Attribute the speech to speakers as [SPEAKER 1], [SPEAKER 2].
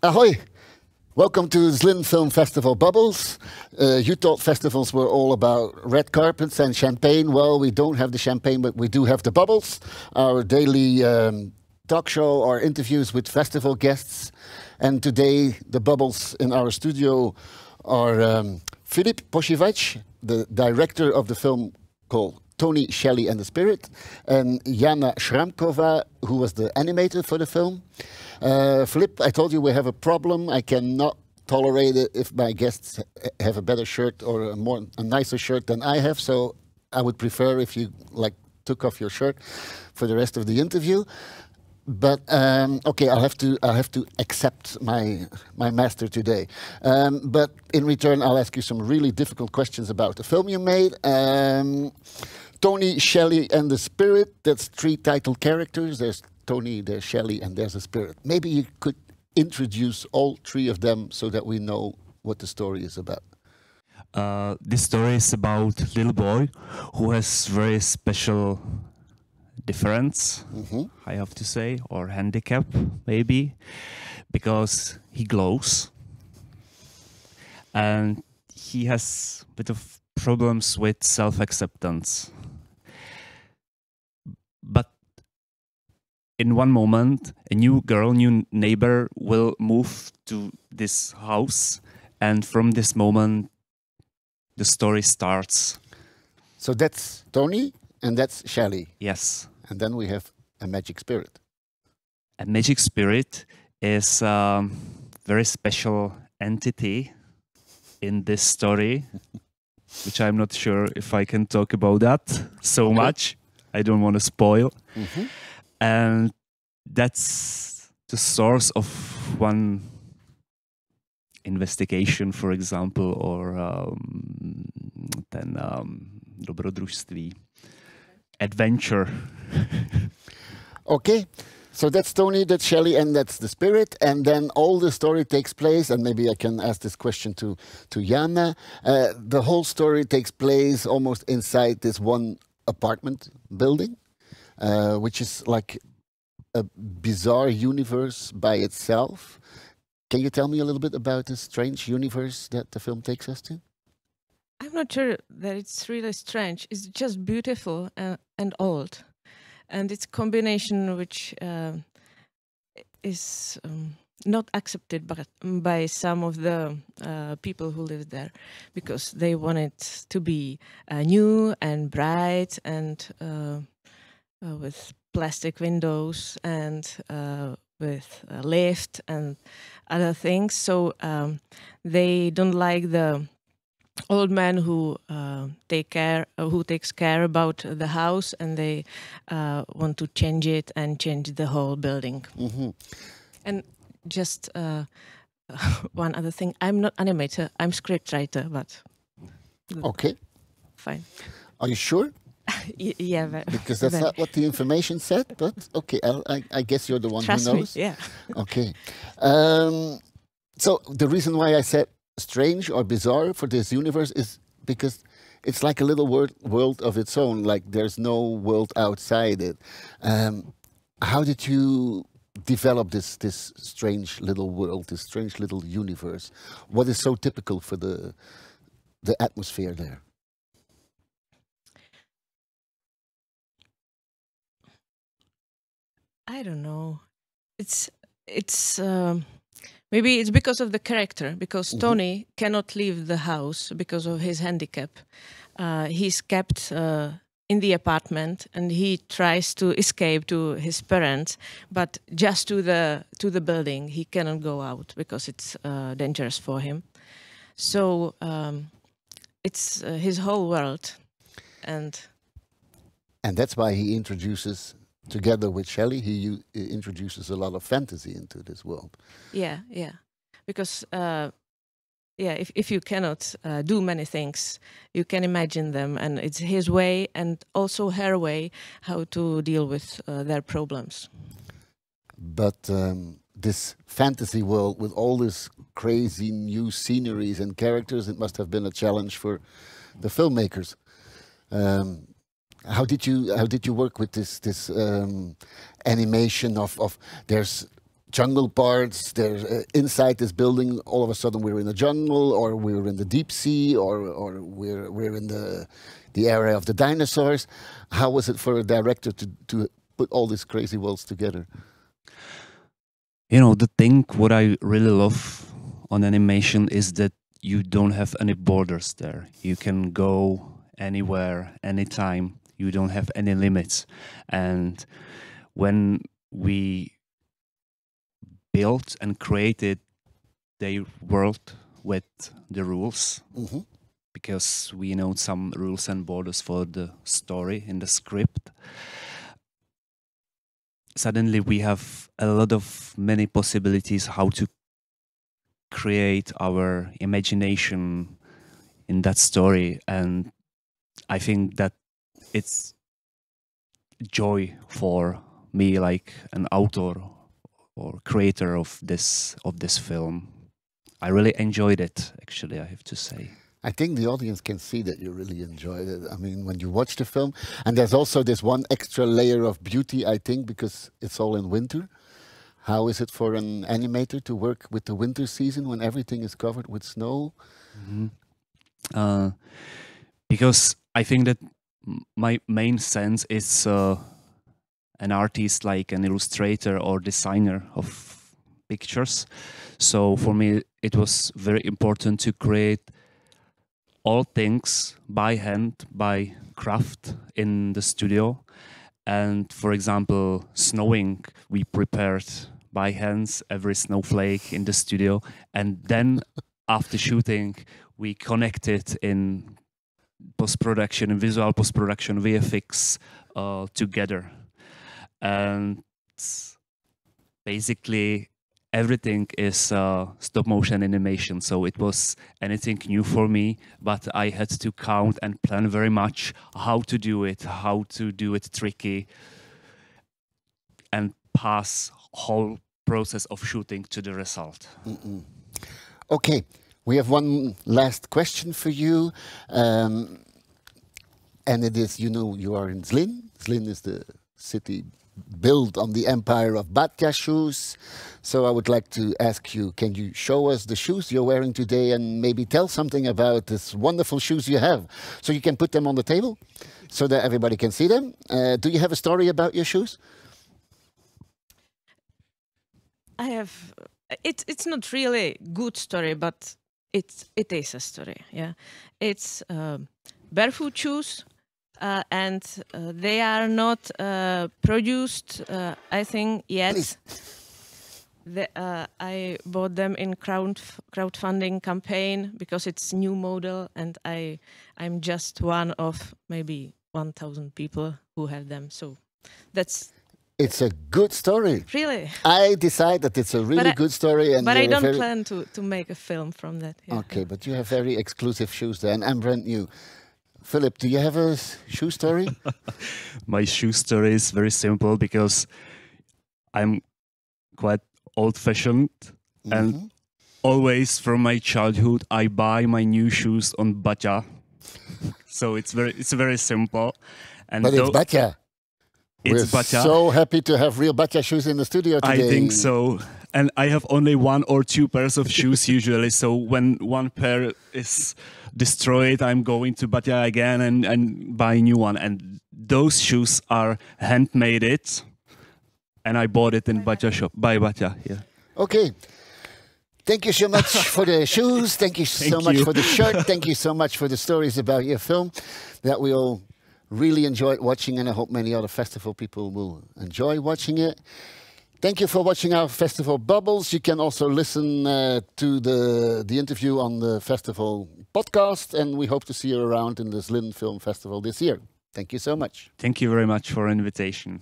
[SPEAKER 1] Ahoy! Welcome to Zlin Film Festival Bubbles. You thought festivals were all about red carpets and champagne. Well, we don't have the champagne, but we do have the bubbles. Our daily talk show, our interviews with festival guests. And today, the bubbles in our studio are Filip Pošivač, the director of the film called Tony, Shelly and the Spirit, and Jana Šrámková, who was the animator for the film. Filip, I told you we have a problem. I cannot tolerate it if my guests have a better shirt or a nicer shirt than I have, so I would prefer if you took off your shirt for the rest of the interview. But okay, I'll have to accept my master today. But in return, I'll ask you some really difficult questions about the film you made. Tony, Shelly, and the Spirit. That's three title characters. There's Tony, there's Shelly, and there's the Spirit. Maybe you could introduce all three of them so that we know what the story is about.
[SPEAKER 2] This story is about a little boy who has very special difference, I have to say, or handicap maybe, because he glows and he has a bit of problems with self-acceptance. But in one moment, a new neighbor will move to this house, and from this moment, the story starts.
[SPEAKER 1] So that's Tony, and that's Shelly.
[SPEAKER 2] Yes.
[SPEAKER 1] And then we have a magic spirit.
[SPEAKER 2] A magic spirit is a very special entity in this story, which I'm not sure if I can talk about that so much. I don't want to spoil. And that's the source of one investigation, for example, or dobrodružství. Adventure.
[SPEAKER 1] Okay, so that's Tony, that's Shelly, and that's the Spirit, and then all the story takes place, and maybe I can ask this question to Jana. The whole story takes place almost inside this one apartment building, which is like a bizarre universe by itself. Can you tell me a little bit about this strange universe that the film takes us to?
[SPEAKER 3] I'm not sure that it's really strange. It's just beautiful and old. And it's a combination which is not accepted by some of the people who live there, because they want it to be new and bright and with plastic windows and with a lift and other things. So they don't like the old man who takes care about the house, and they want to change it and change the whole building. And just one other thing, I'm not animator, I'm scriptwriter, but
[SPEAKER 1] okay,
[SPEAKER 3] fine.
[SPEAKER 1] Are you sure?
[SPEAKER 3] Yeah,
[SPEAKER 1] because that's not what the information said, but okay, I guess you're the one
[SPEAKER 3] Trust
[SPEAKER 1] who knows.
[SPEAKER 3] Me, yeah.
[SPEAKER 1] Okay. So the reason why I said strange or bizarre for this universe is because it's like a little world of its own, like there's no world outside it. How did you develop this strange little world, this strange little universe? What is so typical for the atmosphere there?
[SPEAKER 3] I don't know. It's maybe it's because of the character, because Tony cannot leave the house because of his handicap. He's kept in the apartment, and he tries to escape to his parents, but just to the building. He cannot go out because it's dangerous for him. So it's his whole world, and
[SPEAKER 1] that's why he introduces, together with Shelly, he introduces a lot of fantasy into this world.
[SPEAKER 3] Yeah, because if you cannot do many things, you can imagine them, and it's his way and also her way how to deal with their problems.
[SPEAKER 1] But this fantasy world with all this crazy new sceneries and characters, it must have been a challenge for the filmmakers. How did you work with this animation of there's jungle parts. There's inside this building. All of a sudden, we're in the jungle, or we're in the deep sea, or we're in the area of the dinosaurs. How was it for a director to put all these crazy worlds together?
[SPEAKER 2] You know, the thing what I really love on animation is that you don't have any borders there. You can go anywhere, anytime. You don't have any limits. And when we built and created the world with the rules, because we know some rules and borders for the story in the script, suddenly we have a lot of many possibilities how to create our imagination in that story. And I think that it's joy for me, like an author or creator of this film. I really enjoyed it, actually, I have to say.
[SPEAKER 1] I think the audience can see that you really enjoyed it. I mean, when you watch the film, and there's also this one extra layer of beauty, I think, because it's all in winter. How is it for an animator to work with the winter season when everything is covered with snow?
[SPEAKER 2] Because I think that my main sense is an artist, like an illustrator or designer of pictures. So for me, it was very important to create all things by hand, by craft in the studio. And for example, snowing, we prepared by hands every snowflake in the studio. And then after shooting, we connected in post-production, in visual post-production, VFX together. And basically, everything is stop-motion animation, so it was anything new for me, but I had to count and plan very much how to do it tricky, and pass whole process of shooting to the result.
[SPEAKER 1] Okay, we have one last question for you, and it is, you know, you are in Zlín. Zlín is the city built on the empire of Baťa shoes. So I would like to ask you, can you show us the shoes you're wearing today and maybe tell something about this wonderful shoes you have? So you can put them on the table so that everybody can see them. Do you have a story about your shoes?
[SPEAKER 3] I have. It's not really good story, but it is a story. Yeah, it's barefoot shoes. And they are not produced, I think, yet. I bought them in crowdfunding campaign because it's new model, and I'm just one of maybe 1,000 people who have them. So that's.
[SPEAKER 1] It's a good story.
[SPEAKER 3] Really?
[SPEAKER 1] I decide that it's a really good story. And
[SPEAKER 3] but I don't plan to make a film from that. Yeah.
[SPEAKER 1] Okay, but you have very exclusive shoes there, and I'm brand new. Philip, do you have a shoe story?
[SPEAKER 2] My shoe story is very simple because I'm quite old-fashioned, and always from my childhood I buy my new shoes on Baťa. So it's very simple. And
[SPEAKER 1] but it's Baťa.
[SPEAKER 2] We're
[SPEAKER 1] Baťa. So happy to have real Baťa shoes in the studio today.
[SPEAKER 2] I think so. And I have only 1 or 2 pairs of shoes usually. So when one pair is destroyed, I'm going to Baťa again and buy a new one. And those shoes are handmade, and I bought it in Baťa shop by Baťa. Yeah.
[SPEAKER 1] Okay. Thank you so much for the shoes. Thank you so much for the shirt. Thank you so much for the stories about your film that we all really enjoyed watching, and I hope many other festival people will enjoy watching it. Thank you for watching our festival Bubbles. You can also listen to the interview on the festival podcast, and we hope to see you around in the Zlín Film Festival this year. Thank you so much.
[SPEAKER 2] Thank you very much for invitation.